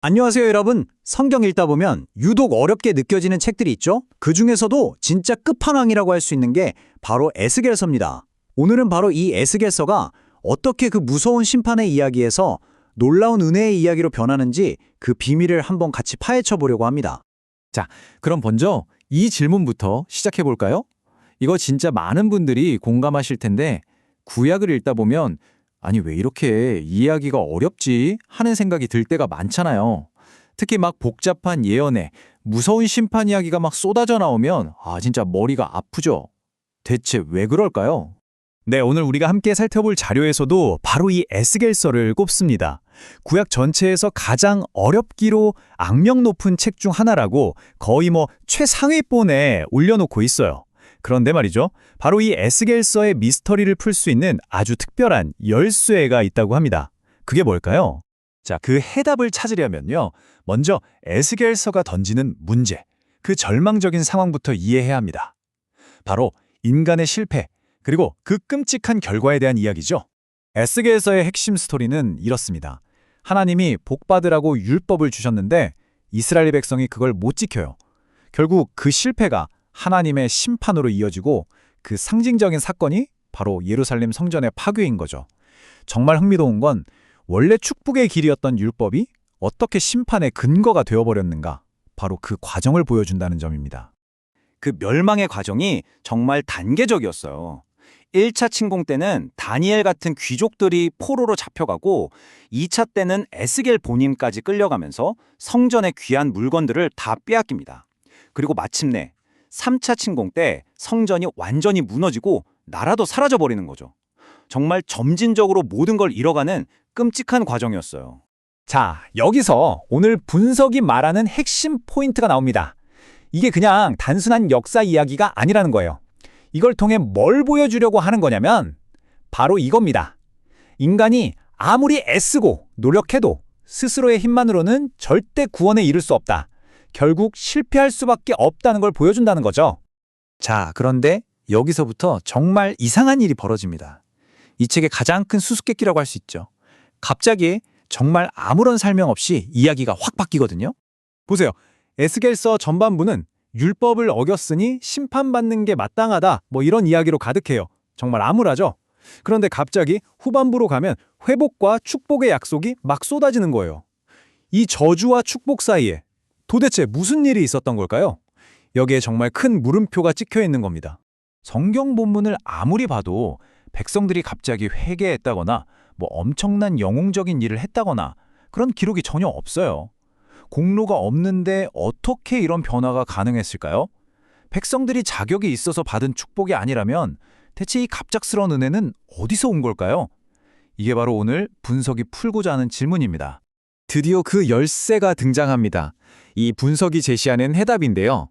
안녕하세요, 여러분. 성경 읽다 보면 유독 어렵게 느껴지는 책들이 있죠? 그 중에서도 진짜 끝판왕이라고 할 수 있는 게 바로 에스겔서입니다. 오늘은 바로 이 에스겔서가 어떻게 그 무서운 심판의 이야기에서 놀라운 은혜의 이야기로 변하는지 그 비밀을 한번 같이 파헤쳐 보려고 합니다. 자, 그럼 먼저 이 질문부터 시작해 볼까요? 이거 진짜 많은 분들이 공감하실 텐데 구약을 읽다 보면 아니 왜 이렇게 이해하기가 어렵지 하는 생각이 들 때가 많잖아요. 특히 막 복잡한 예언에 무서운 심판 이야기가 막 쏟아져 나오면 진짜 머리가 아프죠. 대체 왜 그럴까요? 네, 오늘 우리가 함께 살펴볼 자료에서도 바로 이 에스겔서를 꼽습니다. 구약 전체에서 가장 어렵기로 악명 높은 책 중 하나라고 거의 최상위본에 올려놓고 있어요. 그런데 말이죠, 바로 이 에스겔서의 미스터리를 풀 수 있는 아주 특별한 열쇠가 있다고 합니다. 그게 뭘까요? 자, 그 해답을 찾으려면요, 먼저 에스겔서가 던지는 문제, 그 절망적인 상황부터 이해해야 합니다. 바로 인간의 실패, 그리고 그 끔찍한 결과에 대한 이야기죠. 에스겔서의 핵심 스토리는 이렇습니다. 하나님이 복받으라고 율법을 주셨는데 이스라엘 백성이 그걸 못 지켜요. 결국 그 실패가 하나님의 심판으로 이어지고 그 상징적인 사건이 바로 예루살렘 성전의 파괴인 거죠. 정말 흥미로운 건 원래 축복의 길이었던 율법이 어떻게 심판의 근거가 되어버렸는가, 바로 그 과정을 보여준다는 점입니다. 그 멸망의 과정이 정말 단계적이었어요. 1차 침공 때는 다니엘 같은 귀족들이 포로로 잡혀가고 2차 때는 에스겔 본인까지 끌려가면서 성전의 귀한 물건들을 다 빼앗깁니다. 그리고 마침내 3차 침공 때 성전이 완전히 무너지고 나라도 사라져버리는 거죠. 정말 점진적으로 모든 걸 잃어가는 끔찍한 과정이었어요. 자, 여기서 오늘 분석이 말하는 핵심 포인트가 나옵니다. 이게 그냥 단순한 역사 이야기가 아니라는 거예요. 이걸 통해 뭘 보여주려고 하는 거냐면 바로 이겁니다. 인간이 아무리 애쓰고 노력해도 스스로의 힘만으로는 절대 구원에 이를 수 없다. 결국 실패할 수밖에 없다는 걸 보여준다는 거죠. 자, 그런데 여기서부터 정말 이상한 일이 벌어집니다. 이 책의 가장 큰 수수께끼라고 할 수 있죠. 갑자기 정말 아무런 설명 없이 이야기가 확 바뀌거든요. 보세요. 에스겔서 전반부는 율법을 어겼으니 심판받는 게 마땅하다, 이런 이야기로 가득해요. 정말 암울하죠? 그런데 갑자기 후반부로 가면 회복과 축복의 약속이 막 쏟아지는 거예요. 이 저주와 축복 사이에 도대체 무슨 일이 있었던 걸까요? 여기에 정말 큰 물음표가 찍혀 있는 겁니다. 성경 본문을 아무리 봐도 백성들이 갑자기 회개했다거나 엄청난 영웅적인 일을 했다거나 그런 기록이 전혀 없어요. 공로가 없는데 어떻게 이런 변화가 가능했을까요? 백성들이 자격이 있어서 받은 축복이 아니라면 대체 이 갑작스러운 은혜는 어디서 온 걸까요? 이게 바로 오늘 분석이 풀고자 하는 질문입니다. 드디어 그 열쇠가 등장합니다. 이 분석이 제시하는 해답인데요.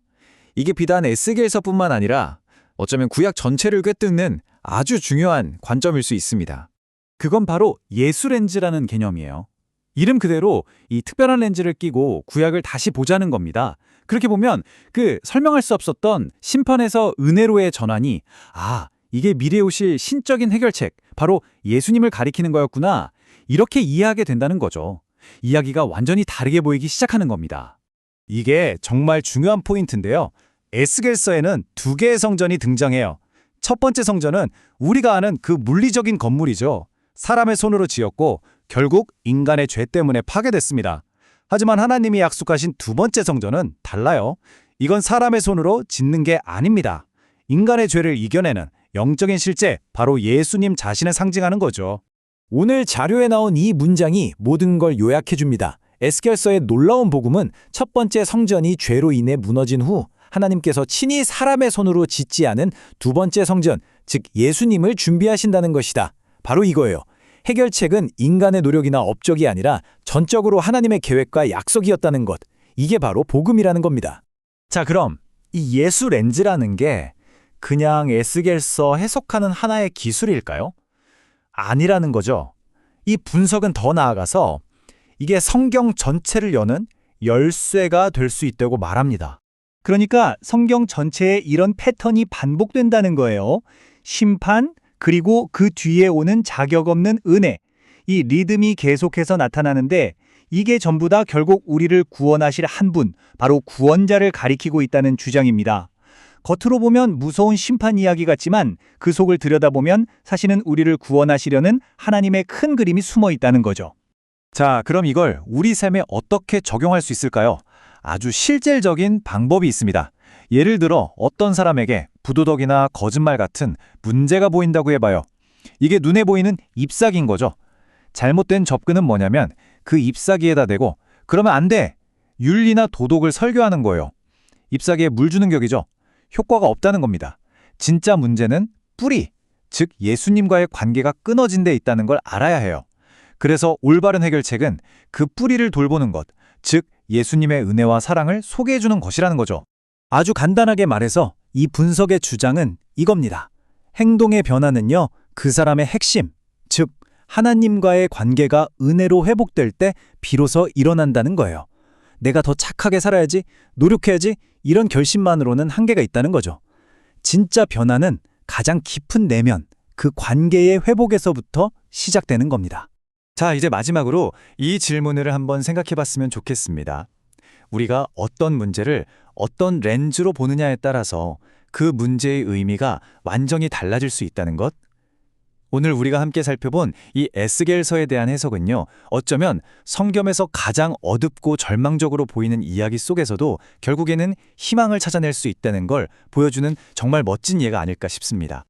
이게 비단 에스겔서뿐만 아니라 어쩌면 구약 전체를 꿰뚫는 아주 중요한 관점일 수 있습니다. 그건 바로 예수렌즈라는 개념이에요. 이름 그대로 이 특별한 렌즈를 끼고 구약을 다시 보자는 겁니다. 그렇게 보면 그 설명할 수 없었던 심판에서 은혜로의 전환이 이게 미래에 오실 신적인 해결책, 바로 예수님을 가리키는 거였구나, 이렇게 이해하게 된다는 거죠. 이야기가 완전히 다르게 보이기 시작하는 겁니다. 이게 정말 중요한 포인트인데요. 에스겔서에는 두 개의 성전이 등장해요. 첫 번째 성전은 우리가 아는 그 물리적인 건물이죠. 사람의 손으로 지었고 결국 인간의 죄 때문에 파괴됐습니다. 하지만 하나님이 약속하신 두 번째 성전은 달라요. 이건 사람의 손으로 짓는 게 아닙니다. 인간의 죄를 이겨내는 영적인 실제, 바로 예수님 자신을 상징하는 거죠. 오늘 자료에 나온 이 문장이 모든 걸 요약해줍니다. 에스겔서의 놀라운 복음은 첫 번째 성전이 죄로 인해 무너진 후 하나님께서 친히 사람의 손으로 짓지 않은 두 번째 성전, 즉 예수님을 준비하신다는 것이다. 바로 이거예요. 해결책은 인간의 노력이나 업적이 아니라 전적으로 하나님의 계획과 약속이었다는 것. 이게 바로 복음이라는 겁니다. 자, 그럼 이 예수 렌즈라는 게 그냥 에스겔서 해석하는 하나의 기술일까요? 아니라는 거죠. 이 분석은 더 나아가서 이게 성경 전체를 여는 열쇠가 될 수 있다고 말합니다. 그러니까 성경 전체에 이런 패턴이 반복된다는 거예요. 심판, 그리고 그 뒤에 오는 자격 없는 은혜. 이 리듬이 계속해서 나타나는데 이게 전부 다 결국 우리를 구원하실 한 분, 바로 구원자를 가리키고 있다는 주장입니다. 겉으로 보면 무서운 심판 이야기 같지만 그 속을 들여다보면 사실은 우리를 구원하시려는 하나님의 큰 그림이 숨어 있다는 거죠. 자, 그럼 이걸 우리 삶에 어떻게 적용할 수 있을까요? 아주 실질적인 방법이 있습니다. 예를 들어 어떤 사람에게 부도덕이나 거짓말 같은 문제가 보인다고 해봐요. 이게 눈에 보이는 잎사귀인 거죠. 잘못된 접근은 뭐냐면 그 잎사귀에다 대고 그러면 안 돼! 윤리나 도덕을 설교하는 거예요. 잎사귀에 물 주는 격이죠. 효과가 없다는 겁니다. 진짜 문제는 뿌리, 즉 예수님과의 관계가 끊어진 데 있다는 걸 알아야 해요. 그래서 올바른 해결책은 그 뿌리를 돌보는 것, 즉 예수님의 은혜와 사랑을 소개해주는 것이라는 거죠. 아주 간단하게 말해서 이 분석의 주장은 이겁니다. 행동의 변화는요, 그 사람의 핵심, 즉 하나님과의 관계가 은혜로 회복될 때 비로소 일어난다는 거예요. 내가 더 착하게 살아야지, 노력해야지 이런 결심만으로는 한계가 있다는 거죠. 진짜 변화는 가장 깊은 내면, 그 관계의 회복에서부터 시작되는 겁니다. 자, 이제 마지막으로 이 질문을 한번 생각해 봤으면 좋겠습니다. 우리가 어떤 문제를 어떤 렌즈로 보느냐에 따라서 그 문제의 의미가 완전히 달라질 수 있다는 것? 오늘 우리가 함께 살펴본 이 에스겔서에 대한 해석은요, 어쩌면 성경에서 가장 어둡고 절망적으로 보이는 이야기 속에서도 결국에는 희망을 찾아낼 수 있다는 걸 보여주는 정말 멋진 예가 아닐까 싶습니다.